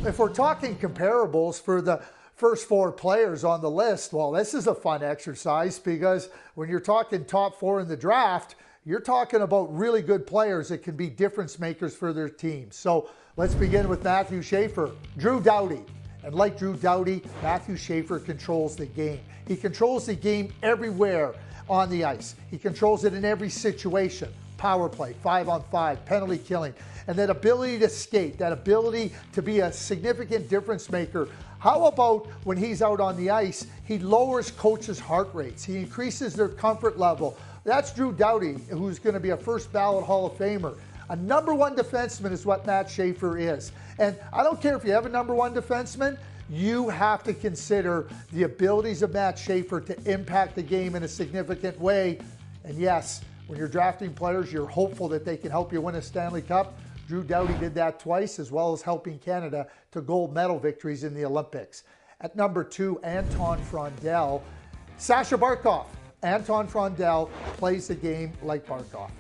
if we're talking comparables for the first four players on the list, well, this is a fun exercise because when you're talking top four in the draft, you're talking about really good players that can be difference makers for their teams. So let's begin with Matthew Schaefer. Drew Doughty. And like Drew Doughty, Matthew Schaefer controls the game. He controls the game everywhere on the ice. He controls it in every situation. Power play, 5-on-5, penalty killing, and that ability to skate, that ability to be a significant difference maker. How about when he's out on the ice, he lowers coaches' heart rates. He increases their comfort level. That's Drew Doughty, who's going to be a first ballot Hall of Famer. A number one defenseman is what Matt Schaefer is. And I don't care if you have a number one defenseman, you have to consider the abilities of Matt Schaefer to impact the game in a significant way. And yes, when you're drafting players, you're hopeful that they can help you win a Stanley Cup. Drew Doughty did that twice, as well as helping Canada to gold medal victories in the Olympics. At number 2, Anton Frondell. Sasha Barkov. Anton Frondell plays the game like Barkov.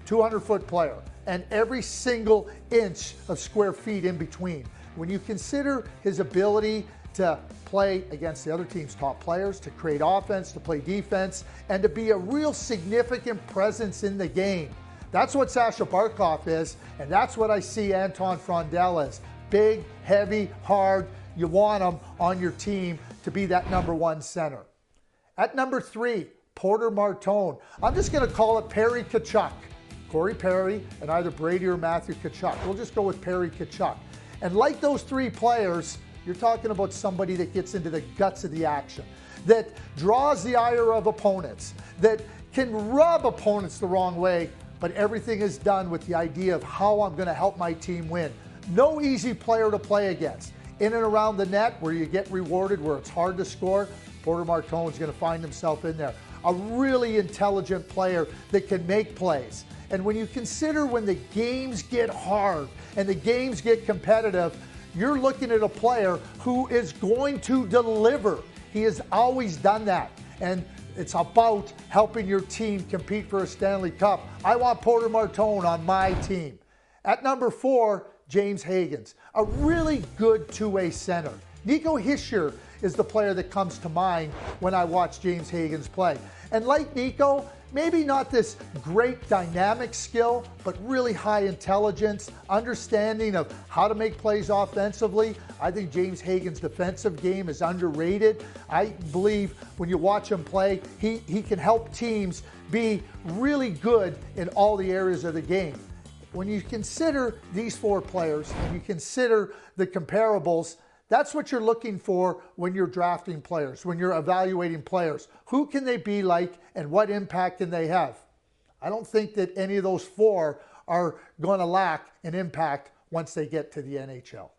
200-foot player, and every single inch of square feet in between. When you consider his ability to play against the other team's top players, to create offense, to play defense, and to be a real significant presence in the game. That's what Sasha Barkov is, and that's what I see Anton Frondell as. Big, heavy, hard. You want him on your team to be that number one center. At number 3, Porter Martone. I'm just going to call it Perry Tkachuk. Corey Perry and either Brady or Matthew Tkachuk. We'll just go with Perry Tkachuk. And like those 3 players, you're talking about somebody that gets into the guts of the action, that draws the ire of opponents, that can rub opponents the wrong way, but everything is done with the idea of how I'm going to help my team win. No easy player to play against. In and around the net where you get rewarded, where it's hard to score, Porter Martone is going to find himself in there. A really intelligent player that can make plays. And when you consider when the games get hard and the games get competitive, you're looking at a player who is going to deliver. He has always done that. And it's about helping your team compete for a Stanley Cup. I want Porter Martone on my team. At number 4, James Higgins, a really good two-way center. Nico Hischier is the player that comes to mind when I watch James Higgins play. And like Nico, maybe not this great dynamic skill, but really high intelligence, understanding of how to make plays offensively. I think James Higgins' defensive game is underrated. I believe when you watch him play, he can help teams be really good in all the areas of the game. When you consider these 4 players and you consider the comparables, that's what you're looking for when you're drafting players, when you're evaluating players. Who can they be like and what impact can they have? I don't think that any of those 4 are going to lack an impact once they get to the NHL.